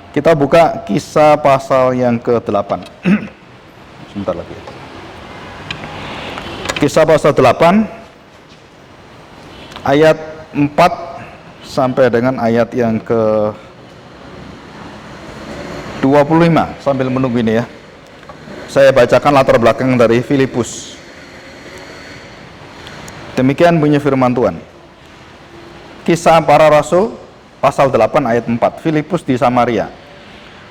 Kita buka Kisah pasal yang ke-8. Sebentar lagi. Kisah pasal 8 ayat 4 sampai dengan ayat yang ke-25. Sambil menunggu ini ya, saya bacakan latar belakang dari Filipus. Demikian bunyi firman Tuhan. Kisah para Rasul pasal 8 ayat 4. Filipus di Samaria.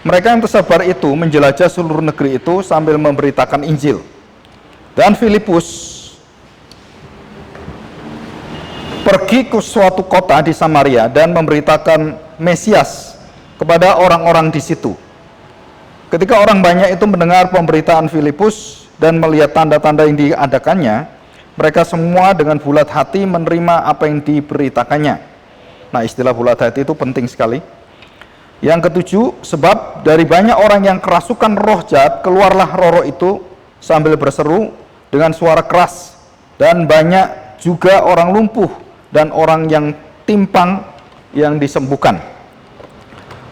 Mereka yang tersebar itu menjelajah seluruh negeri itu sambil memberitakan Injil. Dan Filipus pergi ke suatu kota di Samaria dan memberitakan Mesias kepada orang-orang di situ. Ketika orang banyak itu mendengar pemberitaan Filipus dan melihat tanda-tanda yang diadakannya, mereka semua dengan bulat hati menerima apa yang diberitakannya. Nah, istilah bulat hati itu penting sekali. Yang ketujuh, sebab dari banyak orang yang kerasukan roh jahat, keluarlah roh-roh itu sambil berseru dengan suara keras, dan banyak juga orang lumpuh dan orang yang timpang yang disembuhkan.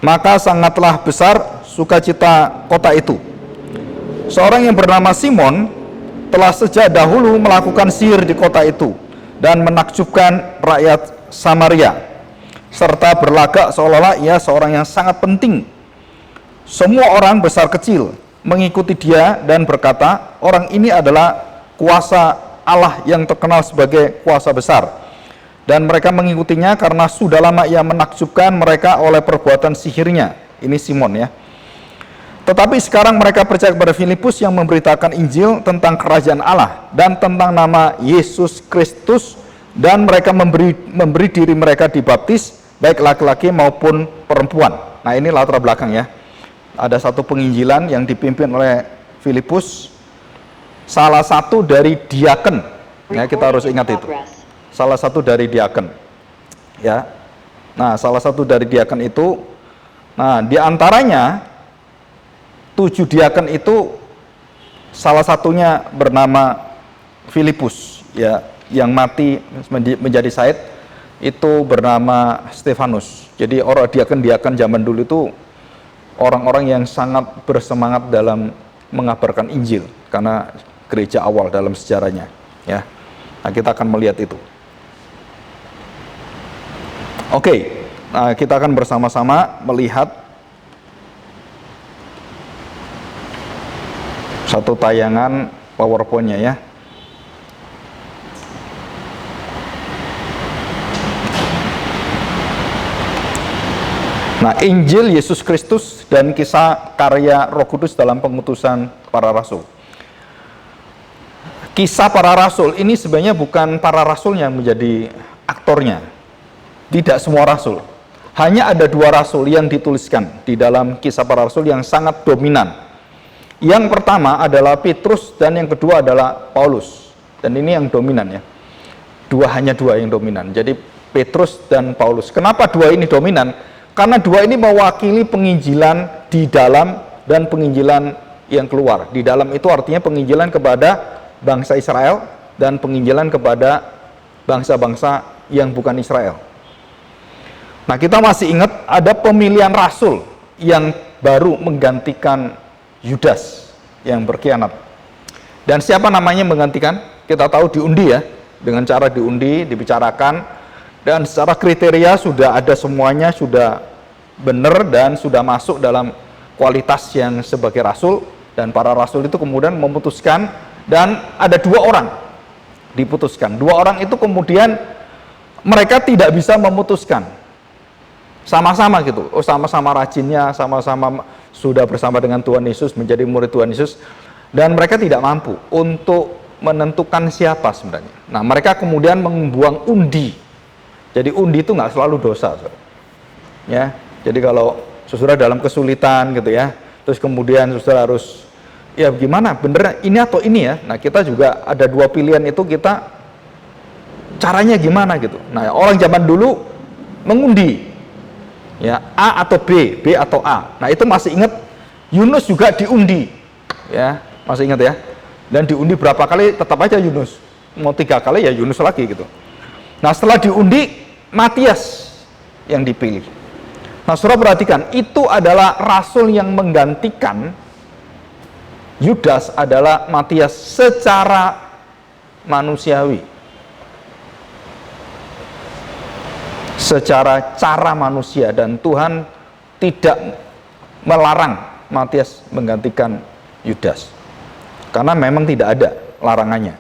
Maka sangatlah besar sukacita kota itu. Seorang yang bernama Simon telah sejak dahulu melakukan sihir di kota itu dan menakjubkan rakyat Samaria, serta berlagak seolah-olah ia seorang yang sangat penting. Semua orang besar kecil mengikuti dia dan berkata, orang ini adalah kuasa Allah yang terkenal sebagai kuasa besar. Dan mereka mengikutinya karena sudah lama ia menakjubkan mereka oleh perbuatan sihirnya. Ini Simon ya. Tetapi sekarang mereka percaya kepada Filipus yang memberitakan Injil tentang kerajaan Allah dan tentang nama Yesus Kristus, dan mereka memberi diri mereka dibaptis, baik laki-laki maupun perempuan. Nah, ini latar belakang ya. Ada satu penginjilan yang dipimpin oleh Filipus, salah satu dari diaken. Ya, kita harus ingat itu. Salah satu dari diaken. Ya. Nah, salah satu dari diaken itu, nah, di antaranya 7 diaken itu salah satunya bernama Filipus, ya, yang mati menjadi syahid itu bernama Stefanus. Jadi orang diaken zaman dulu itu orang-orang yang sangat bersemangat dalam mengabarkan Injil, karena gereja awal dalam sejarahnya ya. Nah, kita akan melihat itu. Oke, nah, kita akan bersama-sama melihat satu tayangan PowerPoint-nya ya. Nah, Injil Yesus Kristus dan kisah karya Roh Kudus dalam pengutusan para rasul. Kisah para rasul ini sebenarnya bukan para rasul yang menjadi aktornya. Tidak semua rasul. Hanya ada 2 rasul yang dituliskan di dalam kisah para rasul yang sangat dominan. Yang pertama adalah Petrus dan yang kedua adalah Paulus. Dan ini yang dominan ya. Hanya dua yang dominan. Jadi Petrus dan Paulus. Kenapa 2 ini dominan? Karena 2 ini mewakili penginjilan di dalam dan penginjilan yang keluar. Di dalam itu artinya penginjilan kepada bangsa Israel dan penginjilan kepada bangsa-bangsa yang bukan Israel. Nah, kita masih ingat ada pemilihan rasul yang baru menggantikan Yudas yang berkhianat. Dan siapa namanya menggantikan? Kita tahu diundi ya. Dengan cara diundi, dibicarakan, dan secara kriteria sudah ada semuanya, sudah benar dan sudah masuk dalam kualitas yang sebagai rasul. Dan para rasul itu kemudian memutuskan, dan ada 2 orang diputuskan. 2 orang itu kemudian mereka tidak bisa memutuskan sama-sama gitu. Oh, sama-sama rajinnya, sama-sama sudah bersama dengan Tuhan Yesus, menjadi murid Tuhan Yesus, dan mereka tidak mampu untuk menentukan siapa sebenarnya. Nah, mereka kemudian membuang undi. Jadi undi itu nggak selalu dosa, saudara. Ya, jadi kalau saudara dalam kesulitan gitu ya, terus kemudian saudara harus, ya gimana, bener ini atau ini ya. Nah, kita juga ada 2 pilihan itu, kita caranya gimana gitu. Nah, orang zaman dulu mengundi. Ya, A atau B, B atau A. Nah, itu masih ingat Yunus juga diundi. Ya, masih ingat ya. Dan diundi berapa kali tetap aja Yunus. Mau 3 kali ya Yunus lagi gitu. Nah, setelah diundi Matias yang dipilih. Nah, saudara perhatikan, itu adalah rasul yang menggantikan Yudas adalah Matias secara manusiawi. Secara cara manusia, dan Tuhan tidak melarang Matias menggantikan Yudas. Karena memang tidak ada larangannya.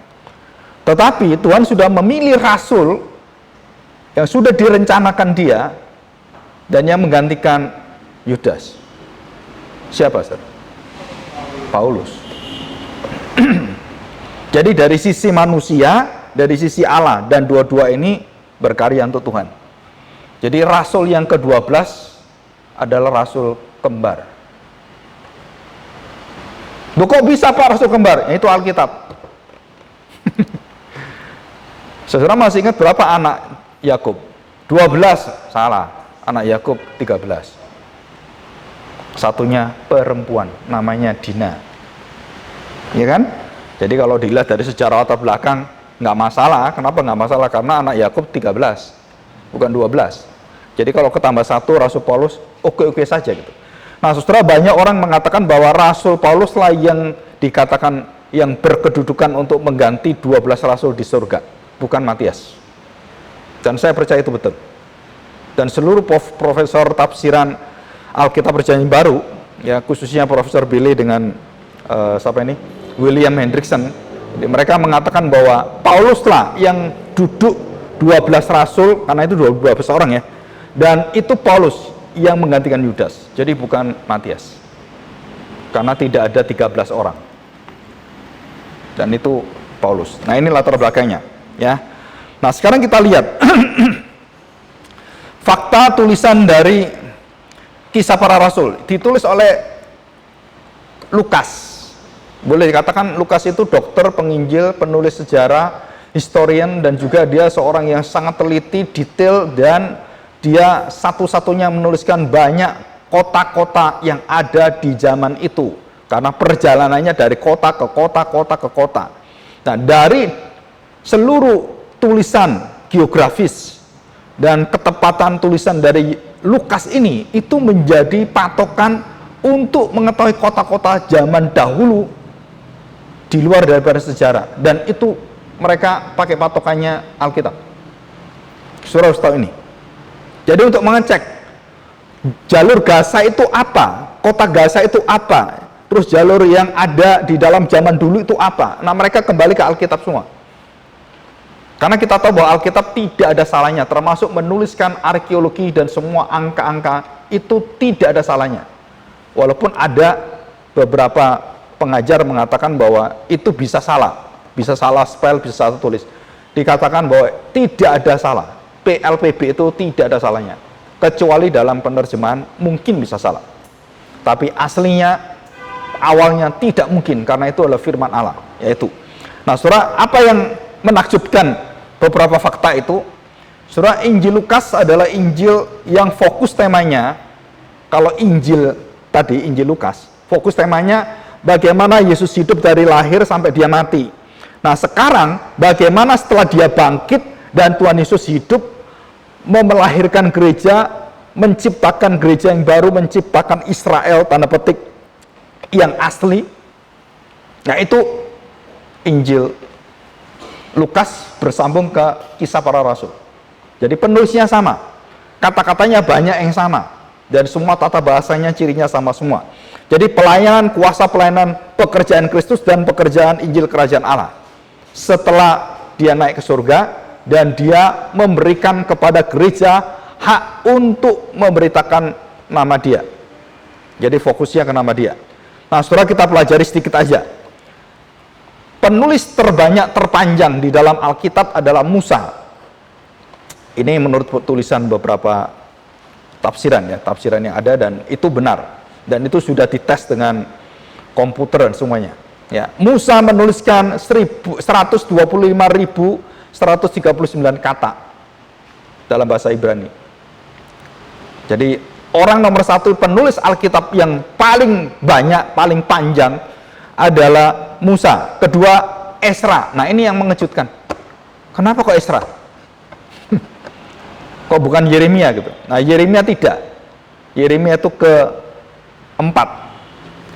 Tetapi Tuhan sudah memilih rasul yang sudah direncanakan dia dan yang menggantikan Yudas. Siapa, Saudara? Paulus. Jadi dari sisi manusia, dari sisi Allah, dan dua-dua ini berkarya untuk Tuhan. Jadi rasul yang ke-12 adalah rasul kembar. Loh, kok bisa Pak rasul kembar? Itu Alkitab. Saudara masih ingat berapa anak Yakub? 12, salah. Anak Yakub 13. Satunya perempuan, namanya Dina. Ya kan? Jadi kalau dilihat dari sejarah latar belakang, nggak masalah. Kenapa nggak masalah? Karena anak Yakub 13, bukan 12. Jadi kalau ketambah satu Rasul Paulus, oke-oke saja gitu. Nah, saudara, banyak orang mengatakan bahwa Rasul Paulus lah yang dikatakan yang berkedudukan untuk mengganti 12 rasul di surga, bukan Matias. Dan saya percaya itu betul. Dan seluruh profesor tafsiran Alkitab Perjanjian Baru, ya khususnya Profesor Billy dengan William Hendrickson, mereka mengatakan bahwa Pauluslah yang duduk 12 rasul, karena itu 12 orang ya, dan itu Paulus yang menggantikan Yudas, jadi bukan Matias, karena tidak ada 13 orang, dan itu Paulus. Nah, ini latar belakangnya ya. Nah, sekarang kita lihat fakta tulisan dari Kisah Para Rasul ditulis oleh Lukas. Boleh dikatakan Lukas itu dokter, penginjil, penulis sejarah, historian, dan juga dia seorang yang sangat teliti, detail, dan dia satu-satunya menuliskan banyak kota-kota yang ada di zaman itu, karena perjalanannya dari kota ke kota, kota ke kota. Nah, dari seluruh tulisan geografis dan ketepatan tulisan dari Lukas ini, itu menjadi patokan untuk mengetahui kota-kota zaman dahulu di luar daripada sejarah, dan itu mereka pakai patokannya Alkitab. Saudara harus tahu ini. Jadi untuk mengecek jalur Gaza itu apa, kota Gaza itu apa, terus jalur yang ada di dalam zaman dulu itu apa, nah mereka kembali ke Alkitab semua. Karena kita tahu bahwa Alkitab tidak ada salahnya, termasuk menuliskan arkeologi dan semua angka-angka itu tidak ada salahnya. Walaupun ada beberapa pengajar mengatakan bahwa itu bisa salah spell, bisa salah tulis. Dikatakan bahwa tidak ada salah, PLPB itu tidak ada salahnya. Kecuali dalam penerjemahan mungkin bisa salah. Tapi aslinya, awalnya tidak mungkin, karena itu adalah firman Allah, yaitu. Nah, saudara, apa yang menakjubkan beberapa fakta itu, saudara, Injil Lukas adalah Injil yang fokus temanya. Kalau Injil tadi, Injil Lukas, fokus temanya bagaimana Yesus hidup dari lahir sampai dia mati. Nah, sekarang bagaimana setelah dia bangkit dan Tuhan Yesus hidup, melahirkan gereja, menciptakan gereja yang baru, menciptakan Israel, tanda petik, yang asli. Nah, itu Injil Lukas bersambung ke Kisah Para Rasul. Jadi penulisnya sama, kata-katanya banyak yang sama, dan semua tata bahasanya, cirinya sama semua. Jadi pelayanan, kuasa pelayanan, pekerjaan Kristus dan pekerjaan Injil Kerajaan Allah. Setelah dia naik ke surga dan dia memberikan kepada gereja hak untuk memberitakan nama dia. Jadi fokusnya ke nama dia. Nah, saudara, kita pelajari sedikit aja. Penulis terbanyak, terpanjang di dalam Alkitab adalah Musa. Ini menurut tulisan beberapa tafsiran ya, tafsiran yang ada, dan itu benar. Dan itu sudah dites dengan komputer dan semuanya. Ya, Musa menuliskan 125.139 kata dalam bahasa Ibrani. Jadi orang nomor satu penulis Alkitab yang paling banyak, paling panjang adalah Musa. Kedua, Ezra. Nah, ini yang mengejutkan. Kenapa kok Ezra? Kok bukan Yeremia gitu? Nah, Yeremia tidak. Yeremia itu keempat,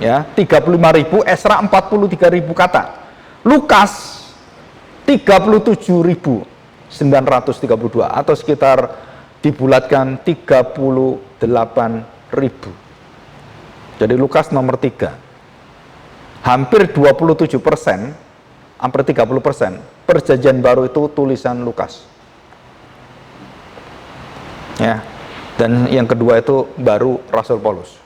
ya, 35.000, Esra 43.000 kata, Lukas 37.932 atau sekitar dibulatkan 38.000. Jadi Lukas nomor 3. Hampir 27%, hampir 30% Perjanjian Baru itu tulisan Lukas. Ya. Dan yang kedua itu baru Rasul Paulus.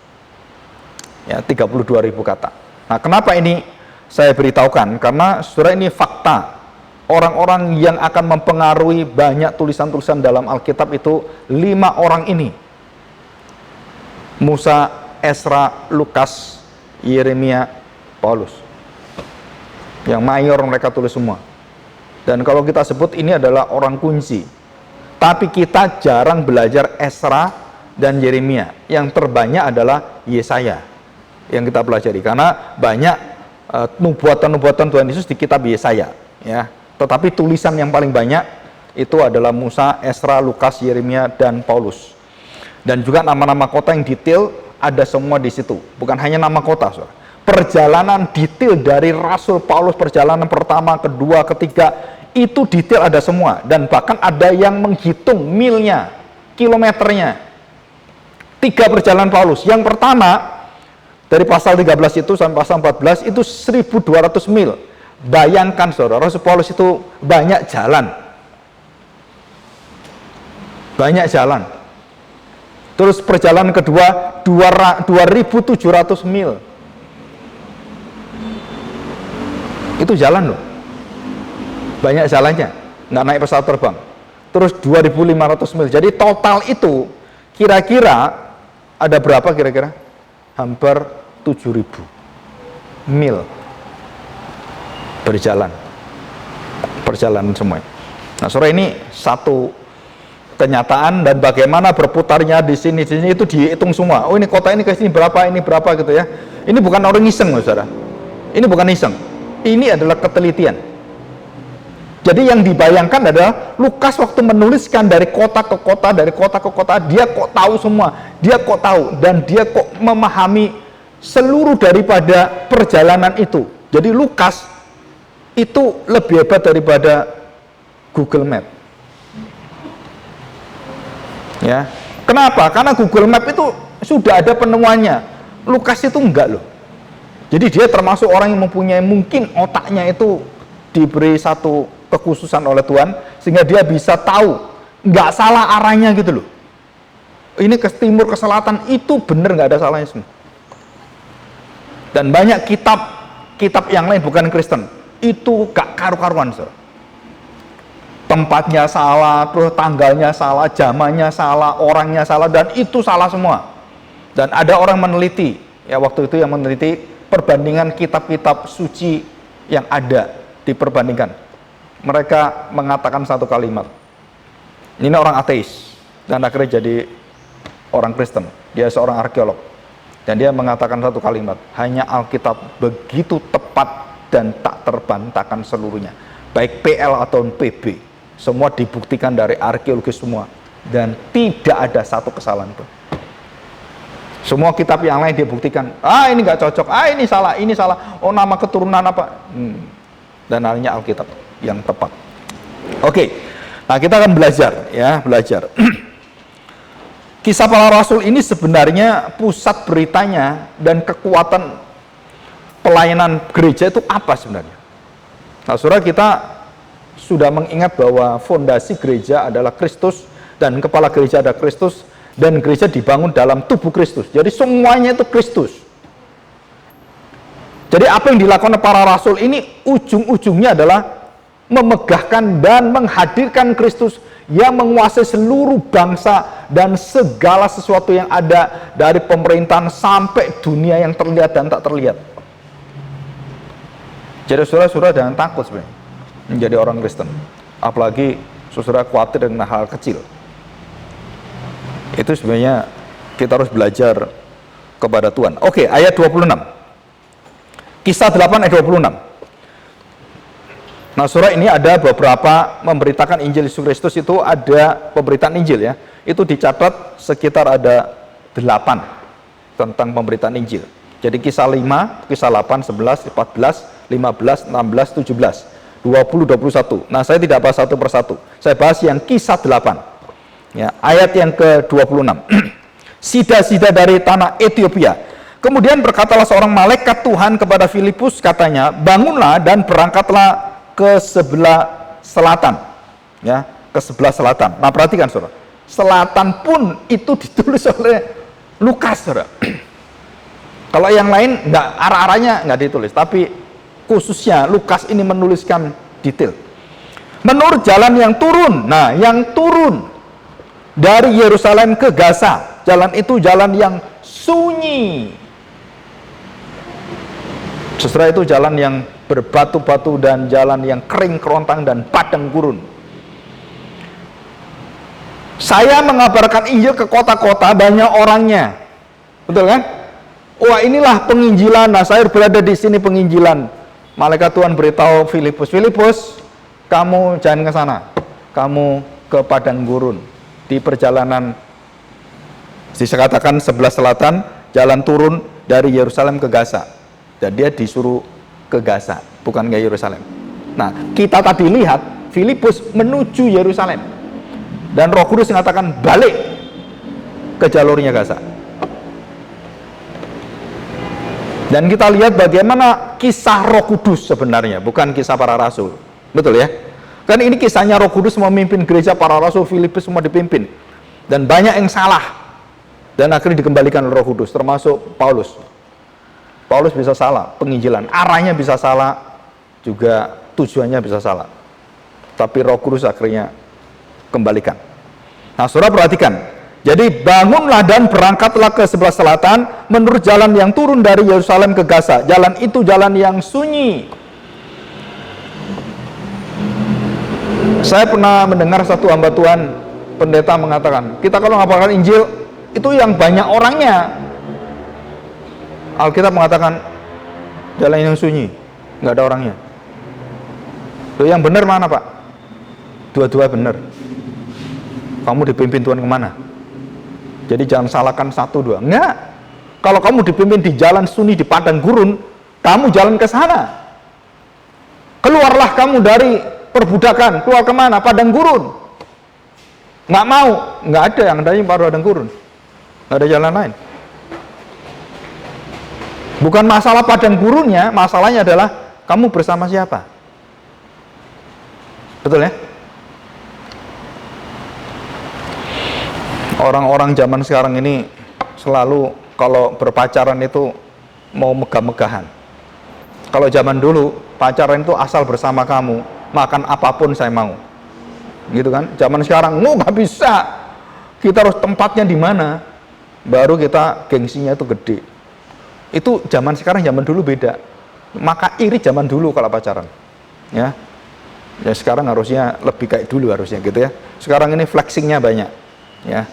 Ya, 32.000 kata. Nah, kenapa ini saya beritahukan? Karena saudara, ini fakta. Orang-orang yang akan mempengaruhi banyak tulisan-tulisan dalam Alkitab itu 5 orang ini. Musa, Esra, Lukas, Yeremia, Paulus. Yang mayor mereka tulis semua. Dan kalau kita sebut ini adalah orang kunci. Tapi kita jarang belajar Esra dan Yeremia. Yang terbanyak adalah Yesaya yang kita pelajari. Karena banyak nubuatan-nubuatan Tuhan Yesus di kitab Yesaya, ya. Tetapi tulisan yang paling banyak itu adalah Musa, Esra, Lukas, Yeremia, dan Paulus. Dan juga nama-nama kota yang detail ada semua di situ. Bukan hanya nama kota, saudara. Perjalanan detail dari Rasul Paulus, perjalanan pertama, kedua, ketiga, itu detail ada semua. Dan bahkan ada yang menghitung milnya, kilometernya. 3 perjalanan Paulus. Yang pertama, dari pasal 13 itu sampai pasal 14, itu 1.200 mil. Bayangkan saudara, Rasul Paulus itu banyak jalan. Banyak jalan. Terus perjalanan kedua 2.700 mil. Itu jalan loh. Banyak jalannya. Nggak naik pesawat terbang. Terus 2.500 mil. Jadi total itu kira-kira ada berapa kira-kira? Hampir 7.000 mil. Berjalan. Perjalanan semua. Nah, saudara, ini satu kenyataan dan bagaimana berputarnya di sini itu dihitung semua. Oh, ini kota ini ke sini berapa gitu ya. Ini bukan orang iseng, saudara. Ini bukan iseng. Ini adalah ketelitian. Jadi yang dibayangkan adalah Lukas waktu menuliskan dari kota ke kota, dia kok tahu semua. Dia kok tahu dan dia kok memahami seluruh daripada perjalanan itu. Jadi Lukas itu lebih hebat daripada Google Map. Ya. Kenapa? Karena Google Map itu sudah ada penemuannya. Lukas itu enggak loh. Jadi dia termasuk orang yang mempunyai, mungkin otaknya itu diberi satu kekhususan oleh Tuhan sehingga dia bisa tahu enggak salah arahnya gitu loh. Ini ke timur, ke selatan, itu bener, nggak ada salahnya semua. Dan banyak kitab yang lain bukan Kristen itu gak karu-karuan, saudara. Tempatnya salah, terus tanggalnya salah, zamannya salah, orangnya salah, dan itu salah semua. Dan ada orang meneliti, ya waktu itu yang meneliti perbandingan kitab-kitab suci yang ada, diperbandingkan. Mereka mengatakan satu kalimat. Ini orang ateis dan akhirnya jadi orang Kristen. Dia seorang arkeolog. Dan dia mengatakan satu kalimat, hanya Alkitab begitu tepat dan tak terbantahkan seluruhnya, baik PL atau PB, semua dibuktikan dari arkeologi semua, dan tidak ada satu kesalahan pun. Semua kitab yang lain dibuktikan, ini nggak cocok, ini salah, oh nama keturunan apa, dan hanya Alkitab yang tepat. Oke, nah kita akan belajar. Kisah Para Rasul ini sebenarnya pusat beritanya dan kekuatan pelayanan gereja itu apa sebenarnya? Nah, saudara, kita sudah mengingat bahwa fondasi gereja adalah Kristus dan kepala gereja ada Kristus dan gereja dibangun dalam tubuh Kristus. Jadi semuanya itu Kristus. Jadi apa yang dilakukan para rasul ini ujung-ujungnya adalah memegahkan dan menghadirkan Kristus yang menguasai seluruh bangsa dan segala sesuatu yang ada dari pemerintahan sampai dunia yang terlihat dan tak terlihat. Jadi saudara-saudara jangan takut sebenarnya menjadi orang Kristen. Apalagi saudara khawatir dengan hal kecil. Itu sebenarnya kita harus belajar kepada Tuhan. Oke, ayat 26. Kisah 8 ayat 26. Nah, saudara, ini ada beberapa memberitakan Injil Yesus Kristus, itu ada pemberitaan Injil ya. Itu dicatat sekitar ada 8 tentang pemberitaan Injil. Jadi kisah 5, kisah 8, 11, 14, 15, 16, 17, 20, 21. Nah, saya tidak bahas satu persatu. Saya bahas yang kisah 8. Ya, ayat yang ke-26. Sida-sida dari tanah Ethiopia. Kemudian berkatalah seorang malaikat Tuhan kepada Filipus, katanya, bangunlah dan berangkatlah ke sebelah selatan. Ya, ke sebelah selatan. Nah, perhatikan saudara. Selatan pun itu ditulis oleh Lukas, saudara. Kalau yang lain nggak, arah-arahnya nggak ditulis, tapi khususnya Lukas ini menuliskan detail. Menurut jalan yang turun. Nah, yang turun dari Yerusalem ke Gaza, jalan itu jalan yang sunyi. Setelah itu jalan yang berbatu-batu dan jalan yang kering kerontang dan padang gurun. Saya mengabarkan Injil ke kota-kota, banyak orangnya. Betul kan? Wah, inilah penginjilan. Nah, saya berada di sini penginjilan. Malaikat Tuhan beritahu Filipus, Filipus, kamu jangan ke sana. Kamu ke padang gurun. Di perjalanan, saya katakan sebelah selatan, jalan turun dari Yerusalem ke Gaza. Dan dia disuruh ke Gaza, bukan ke Yerusalem. Nah, kita tadi lihat Filipus menuju Yerusalem. Dan Roh Kudus mengatakan balik ke jalurnya Gaza. Dan kita lihat bagaimana kisah Roh Kudus sebenarnya, bukan kisah para rasul. Betul ya? Kan ini kisahnya Roh Kudus memimpin gereja para rasul, Filipus semua dipimpin. Dan banyak yang salah. Dan akhirnya dikembalikan oleh Roh Kudus, termasuk Paulus. Paulus bisa salah, penginjilan, arahnya bisa salah, juga tujuannya bisa salah. Tapi Roh Kudus akhirnya kembalikan. Nah, saudara perhatikan. Jadi bangunlah dan berangkatlah ke sebelah selatan menurut jalan yang turun dari Yerusalem ke Gaza. Jalan itu jalan yang sunyi. Saya pernah mendengar satu hamba Tuhan, pendeta mengatakan, kita kalau ngabarkan Injil itu yang banyak orangnya. Alkitab mengatakan jalan yang sunyi, nggak ada orangnya. Loh, yang benar mana, Pak? Dua-dua benar. Kamu dipimpin Tuhan kemana? Jadi jangan salahkan satu dua. Enggak. Kalau kamu dipimpin di jalan sunyi di padang gurun, kamu jalan ke sana. Keluarlah kamu dari perbudakan. Keluar kemana? Padang gurun. Nggak mau. Nggak ada yang adanya padang gurun. Nggak ada jalan lain. Bukan masalah padang gurunnya, masalahnya adalah kamu bersama siapa? Betul ya? Orang-orang zaman sekarang ini selalu kalau berpacaran itu mau megah-megahan. Kalau zaman dulu pacaran itu asal bersama kamu, makan apapun saya mau. Gitu kan? Zaman sekarang nggak bisa. Kita harus tempatnya di mana? Baru kita gengsinya itu gede. Itu zaman sekarang, zaman dulu beda. Maka iri zaman dulu kalau pacaran. Ya. Ya sekarang harusnya lebih kayak dulu harusnya gitu ya. Sekarang ini flexingnya banyak. Ya.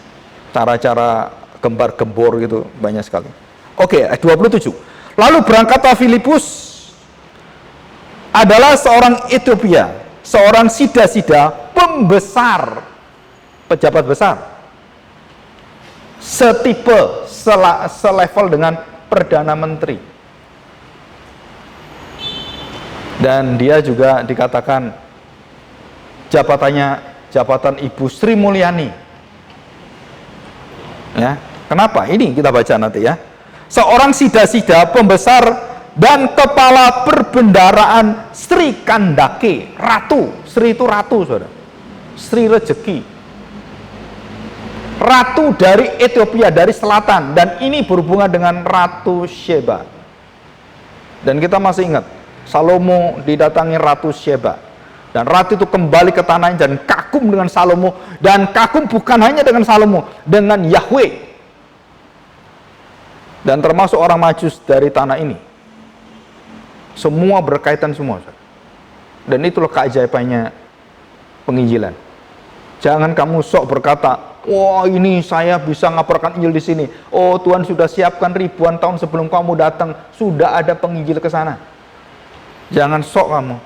Cara-cara gembar-gembor gitu banyak sekali. Oke, 27. Lalu berangkatlah Filipus adalah seorang Ethiopia, seorang sida-sida pembesar, pejabat besar. Setipe, selevel dengan Perdana Menteri. Dan dia juga dikatakan jabatannya jabatan Ibu Sri Mulyani. Ya, kenapa? Ini kita baca nanti ya. Seorang sida-sida pembesar dan kepala perbendaraan Sri Kandake, ratu. Sri itu ratu, saudara. Sri rezeki. Ratu dari Ethiopia, dari selatan. Dan ini berhubungan dengan Ratu Sheba. Dan kita masih ingat, Salomo didatangi Ratu Sheba. Dan ratu itu kembali ke tanahnya dan kagum dengan Salomo. Dan kagum bukan hanya dengan Salomo, dengan Yahweh. Dan termasuk orang Majus dari tanah ini. Semua berkaitan semua. Dan itulah keajaibannya penginjilan. Jangan kamu sok berkata, wah ini saya bisa ngabarkan Injil di sini. Oh Tuhan sudah siapkan ribuan tahun sebelum kamu datang, sudah ada penginjil ke sana. Jangan sok kamu.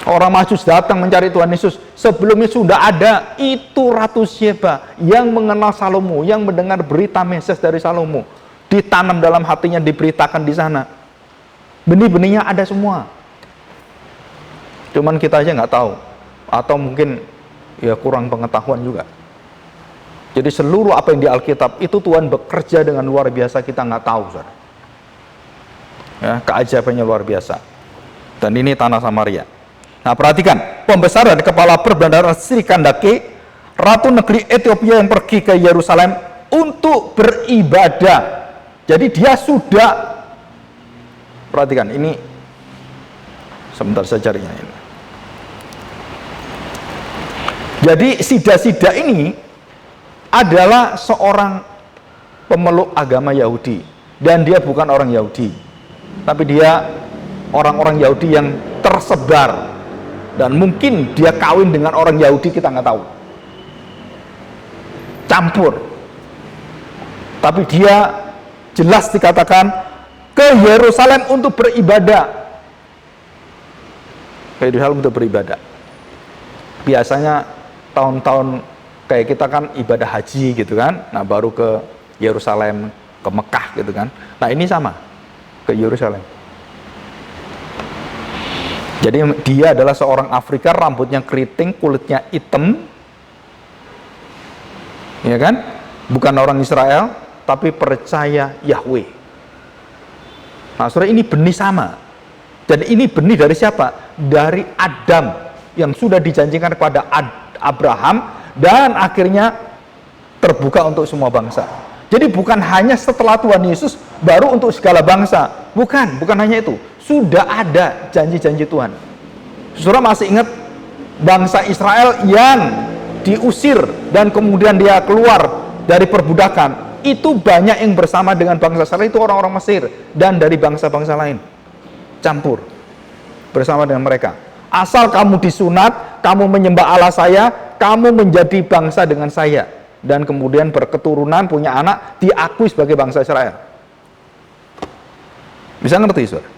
Orang Majus datang mencari Tuhan Yesus. Sebelumnya sudah ada itu Ratu Sheba yang mengenal Salomo, yang mendengar berita Mesias dari Salomo. Ditanam dalam hatinya, diberitakan di sana. Benih-benihnya ada semua. Cuman kita aja nggak tahu. Atau mungkin ya kurang pengetahuan juga. Jadi seluruh apa yang di Alkitab itu Tuhan bekerja dengan luar biasa, kita nggak tahu, saudara. Ya, keajaibannya luar biasa. Dan ini tanah Samaria. Nah, perhatikan, pembesaran kepala berbendera Sri Kandake, ratu negeri Ethiopia yang pergi ke Yerusalem untuk beribadah. Jadi dia sudah, perhatikan, ini sebentar saya carinya ini. Jadi Sida-Sida ini adalah seorang pemeluk agama Yahudi, dan dia bukan orang Yahudi, tapi dia orang-orang Yahudi yang tersebar. Dan mungkin dia kawin dengan orang Yahudi, kita nggak tahu. Campur. Tapi dia jelas dikatakan ke Yerusalem untuk beribadah. Ke Yerusalem untuk beribadah. Biasanya tahun-tahun kayak kita kan ibadah haji gitu kan. Nah, baru ke Yerusalem, ke Mekah gitu kan. Nah, ini sama. Ke Yerusalem. Jadi dia adalah seorang Afrika, rambutnya keriting, kulitnya hitam, ya kan? Bukan orang Israel, tapi percaya Yahweh. Nah, saudara, ini benih sama. Dan ini benih dari siapa? Dari Adam yang sudah dijanjikan kepada Abraham dan akhirnya terbuka untuk semua bangsa. Jadi bukan hanya setelah Tuhan Yesus baru untuk segala bangsa. Bukan hanya itu. Sudah ada janji-janji Tuhan. Saudara masih ingat bangsa Israel yang diusir dan kemudian dia keluar dari perbudakan? Itu banyak yang bersama dengan bangsa Israel itu orang-orang Mesir dan dari bangsa-bangsa lain. Campur bersama dengan mereka. Asal kamu disunat, kamu menyembah Allah saya, kamu menjadi bangsa dengan saya. Dan kemudian berketurunan, punya anak, diakui sebagai bangsa Israel. Bisa ngerti, saudara?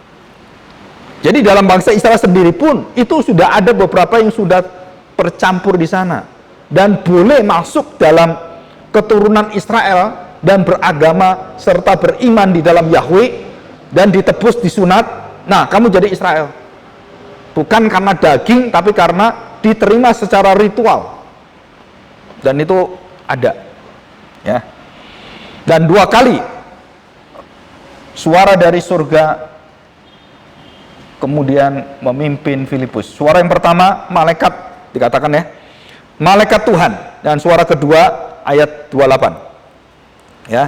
Jadi dalam bangsa Israel sendiri pun itu sudah ada beberapa yang sudah tercampur di sana dan boleh masuk dalam keturunan Israel dan beragama serta beriman di dalam Yahweh dan ditebus, disunat. Nah, kamu jadi Israel. Bukan karena daging, tapi karena diterima secara ritual. Dan itu ada. Ya. Dan 2 kali suara dari surga kemudian memimpin Filipus. Suara yang pertama, malaikat, dikatakan ya, malaikat Tuhan. Dan suara kedua, ayat 28. Ya,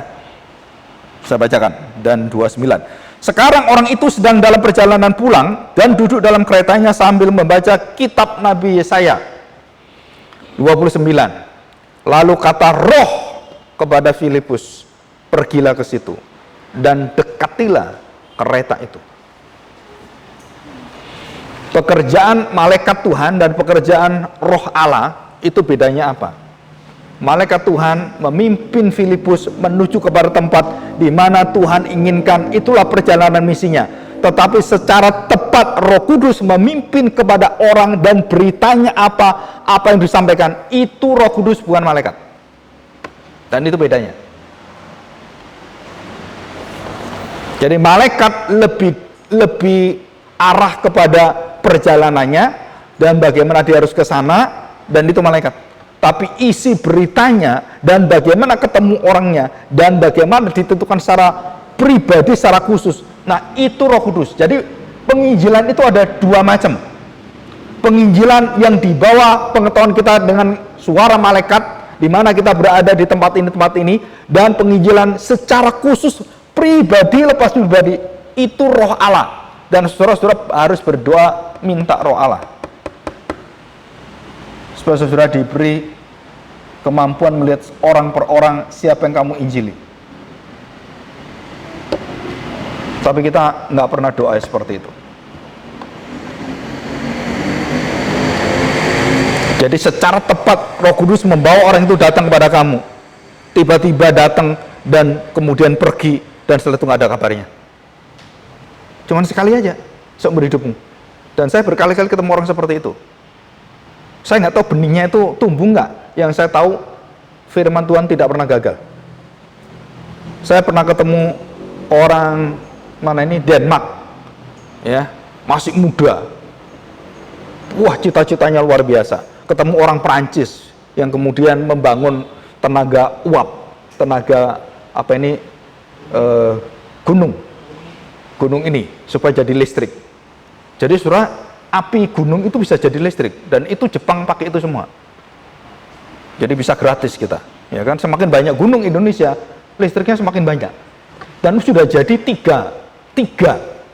saya bacakan. Dan 29. Sekarang orang itu sedang dalam perjalanan pulang dan duduk dalam keretanya sambil membaca kitab Nabi Yesaya. 29. Lalu kata roh kepada Filipus, pergilah ke situ dan dekatilah kereta itu. Pekerjaan malaikat Tuhan dan pekerjaan roh Allah itu bedanya apa? Malaikat Tuhan memimpin Filipus menuju kepada tempat di mana Tuhan inginkan, itulah perjalanan misinya. Tetapi secara tepat Roh Kudus memimpin kepada orang dan beritanya apa yang disampaikan, itu Roh Kudus, bukan malaikat. Dan itu bedanya. Jadi malaikat lebih arah kepada perjalanannya dan bagaimana dia harus ke sana, dan itu malaikat. Tapi isi beritanya dan bagaimana ketemu orangnya dan bagaimana ditentukan secara pribadi, secara khusus, nah itu Roh Kudus. Jadi penginjilan itu ada 2 macam. Penginjilan yang di bawah pengetahuan kita dengan suara malaikat, di mana kita berada di tempat ini, dan penginjilan secara khusus pribadi, lepas pribadi, itu Roh Allah. Dan saudara-saudara harus berdoa minta Roh Allah supaya saudara diberi kemampuan melihat orang per orang siapa yang kamu injili. Tapi kita nggak pernah doa seperti itu. Jadi secara tepat Roh Kudus membawa orang itu datang kepada kamu, tiba-tiba datang dan kemudian pergi dan setelah itu nggak ada kabarnya. Cuman sekali aja seumur hidupmu. Dan saya berkali-kali ketemu orang seperti itu. Saya nggak tahu benihnya itu tumbuh nggak. Yang saya tahu firman Tuhan tidak pernah gagal. Saya pernah ketemu orang mana ini, Denmark, ya, masih muda. Wah, cita-citanya luar biasa. Ketemu orang Perancis yang kemudian membangun tenaga uap, tenaga apa ini, gunung ini supaya jadi listrik. Jadi saudara, api gunung itu bisa jadi listrik, dan itu Jepang pakai itu semua. Jadi bisa gratis kita, ya kan? Semakin banyak gunung Indonesia, listriknya semakin banyak. Dan sudah jadi tiga,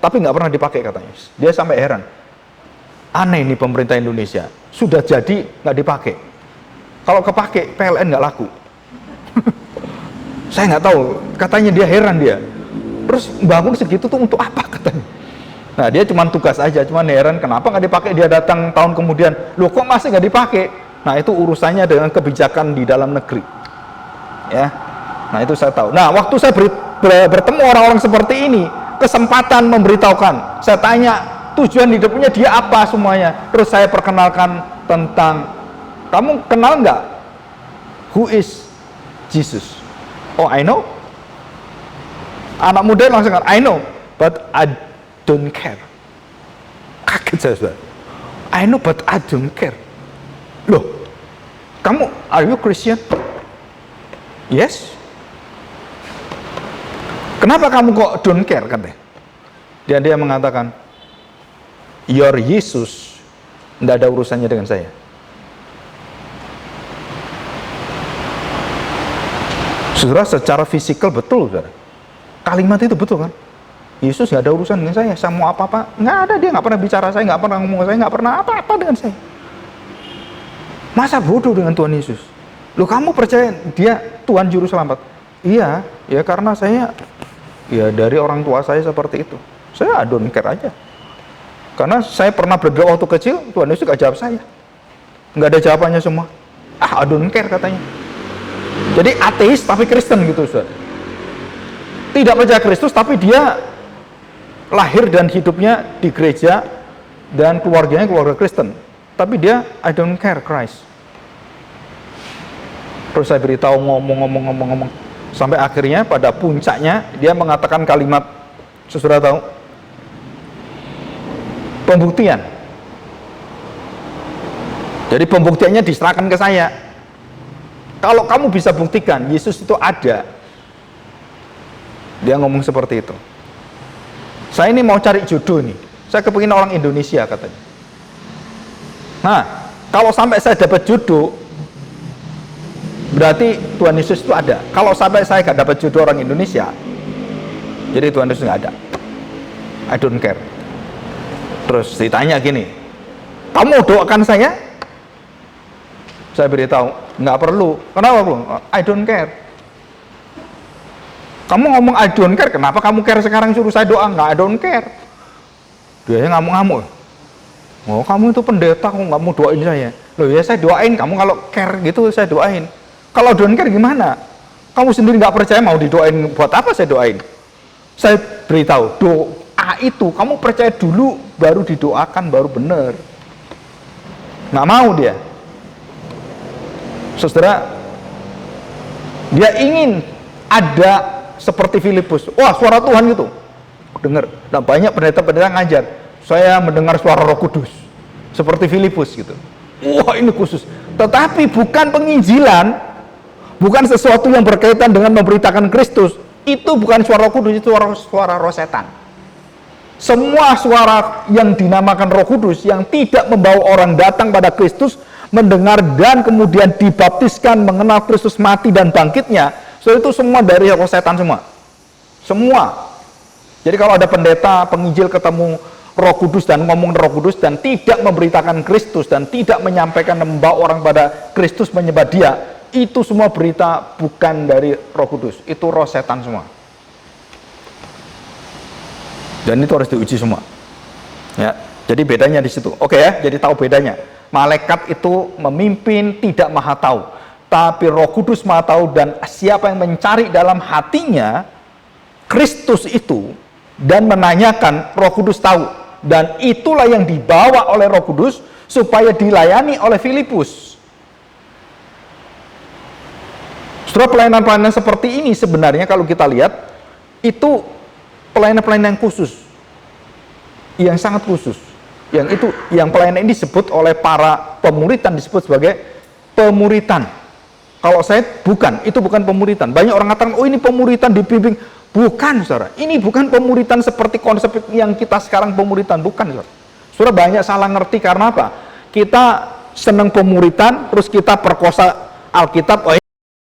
tapi nggak pernah dipakai katanya. Dia sampai heran. Aneh nih pemerintah Indonesia, sudah jadi nggak dipakai. Kalau kepake, PLN nggak laku. Saya nggak tahu, katanya dia heran dia. Terus bangun segitu tuh untuk apa katanya? Nah, dia cuma tugas aja, cuma heran kenapa nggak dipakai. Dia datang tahun kemudian, loh kok masih nggak dipakai? Nah, itu urusannya dengan kebijakan di dalam negeri, ya. Nah, itu saya tahu. Nah, waktu saya bertemu orang-orang seperti ini, kesempatan memberitahukan, saya tanya tujuan hidupnya dia apa semuanya. Terus saya perkenalkan tentang, kamu kenal nggak who is Jesus? Oh, I know. Anak muda langsung kan, I know, but I don't care. Kaget saya, saudara. I know, but I don't care. Loh, kamu, are you Christian? Yes. Kenapa kamu kok don't care, katanya? Dan dia mengatakan, your Yesus tidak ada urusannya dengan saya. Saudara, secara fisikal betul, saudara. Kalimat itu betul kan? Yesus nggak ada urusan dengan saya mau apa-apa. Nggak ada, dia nggak pernah bicara saya, nggak pernah ngomong saya, nggak pernah apa-apa dengan saya. Masa bodoh dengan Tuhan Yesus? Loh, kamu percaya dia Tuhan Juru Selamat? Iya, ya karena saya, ya dari orang tua saya seperti itu. Saya don't care aja. Karena saya pernah berdoa waktu kecil, Tuhan Yesus nggak jawab saya. Nggak ada jawabannya semua. I don't care katanya. Jadi ateis tapi Kristen gitu, saudara. Tidak percaya Kristus, tapi dia lahir dan hidupnya di gereja dan keluarganya keluarga Kristen. Tapi dia, I don't care Christ. Terus saya beritahu ngomong. Sampai akhirnya pada puncaknya dia mengatakan kalimat, saudara tahu, pembuktian. Jadi pembuktiannya diserahkan ke saya. Kalau kamu bisa buktikan Yesus itu ada. Dia ngomong seperti itu. Saya ini mau cari jodoh nih. Saya kepingin orang Indonesia katanya. Nah, kalau sampai saya dapat jodoh, berarti Tuhan Yesus itu ada. Kalau sampai saya gak dapat jodoh orang Indonesia, jadi Tuhan Yesus gak ada. I don't care. Terus ditanya gini, kamu doakan saya? Saya beritahu, nggak perlu. Kenapa, Bu? I don't care. Kamu ngomong I don't care, kenapa kamu care sekarang suruh saya doa? Nggak, I don't care. Dia ngamuk-ngamuk. Oh, kamu itu pendeta, kok nggak mau doain saya? Loh ya, saya doain. Kamu kalau care gitu, saya doain. Kalau don't care gimana? Kamu sendiri nggak percaya, mau didoain buat apa saya doain? Saya beritahu, doa itu kamu percaya dulu, baru didoakan, baru benar. Nggak mau dia. Saudara, dia ingin ada seperti Filipus. Wah, suara Tuhan gitu. Dengar. Nah, banyak pendeta-pendeta ngajar. Saya mendengar suara Roh Kudus. Seperti Filipus gitu. Wah, ini khusus. Tetapi bukan penginjilan, bukan sesuatu yang berkaitan dengan memberitakan Kristus. Itu bukan suara Roh Kudus, itu suara roh setan. Semua suara yang dinamakan Roh Kudus yang tidak membawa orang datang pada Kristus, mendengar dan kemudian dibaptiskan, mengenal Kristus mati dan bangkitnya, so itu semua dari roh setan semua. Jadi kalau ada pendeta, penginjil ketemu Roh Kudus dan ngomong Roh Kudus dan tidak memberitakan Kristus dan tidak menyampaikan dan membawa orang pada Kristus menyembah dia, itu semua berita bukan dari Roh Kudus, itu roh setan semua. Dan itu harus diuji semua. Ya, jadi bedanya di situ. Oke ya, jadi tahu bedanya. Malaikat itu memimpin, tidak maha tahu, tapi Roh Kudus maha tahu, dan siapa yang mencari dalam hatinya Kristus itu dan menanyakan, Roh Kudus tahu. dan itulah yang dibawa oleh Roh Kudus supaya dilayani oleh Filipus. Setelah pelayanan-pelayanan seperti ini sebenarnya kalau kita lihat itu pelayanan-pelayanan yang khusus, yang sangat khusus. Yang pelayanan ini disebut oleh para pemuritan disebut sebagai pemuritan. Kalau saya itu bukan pemuritan. Banyak orang mengatakan, oh ini pemuritan dibimbing. Bukan, saudara. Ini bukan pemuritan seperti konsep yang kita sekarang pemuritan. Bukan, saudara. Saudara banyak salah ngerti karena apa? Kita senang pemuritan, terus kita perkosa Alkitab. Oh